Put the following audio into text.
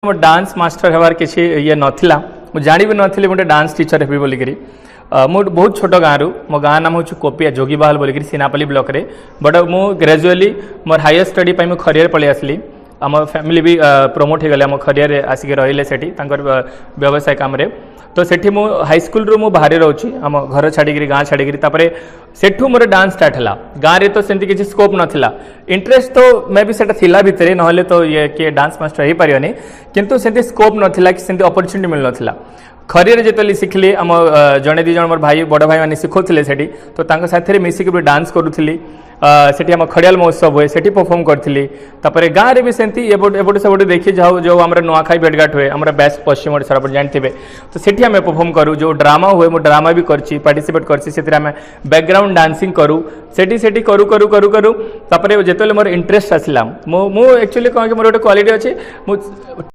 मो dance master हेबार किसी ये नाला मुझे जानी भी नी गोटे डांस टीचर हेबी बोलिकी मो बहुत छोट गाँव मो गाँ नाम हूँ कोपिया जोगीबाहल बोलिकी सीनापल्ली ब्लॉक रे बट मु ग्रेजुएली मोर हायर स्टडी मु खरियार पलि आसली आम फैमिली भी प्रमोट हो गले आम खरियार आसिक रहिले सेठी व्यवसाय काम रे तो सेठी मु हाई स्कूल रू मु बाहर रोची आम घर छाड़ी गाँ छाड़ी तापर सेठू मोर डांस स्टार्ट है गाँव में तो सेमती किसी स्कोप नाला इंटरेस्ट तो मे भी सेटा थिला भितर नहले तो ये किए डांस मास्टर हो पारियोनी किंतु सेमती स्कोप नाला कि सेमती अपॉर्चुनिटी मिल नाला खरियार जिते शिखिली आम जड़े दी जन मोर भाई बड़ भाई मैंने शिखुले सेठी तो साथी मिसिक डांस करूली सेठी आम खड़ियाल महोत्सव हुए सेठी परफॉर्म करी तापर गाँव में भी सेमती एपटे सेपटे देखी जाओ जो आम नुआखाई भेटघाट हुए आम बेस्ट पश्चिम ओडिशा आप जानते तो सेठी आम परफॉर्म करूँ जो ड्रामा हुए मो ड्रामा भी करछि पार्टिसिपेट करछि से आम बैकग्राउंड डांसिंग करूँ सेठी करू करू करू करू तापर जिते मोर इंटरेस्ट आसला मु एक्चुअली कौन कि मोर गोटे क्वालिटी अच्छे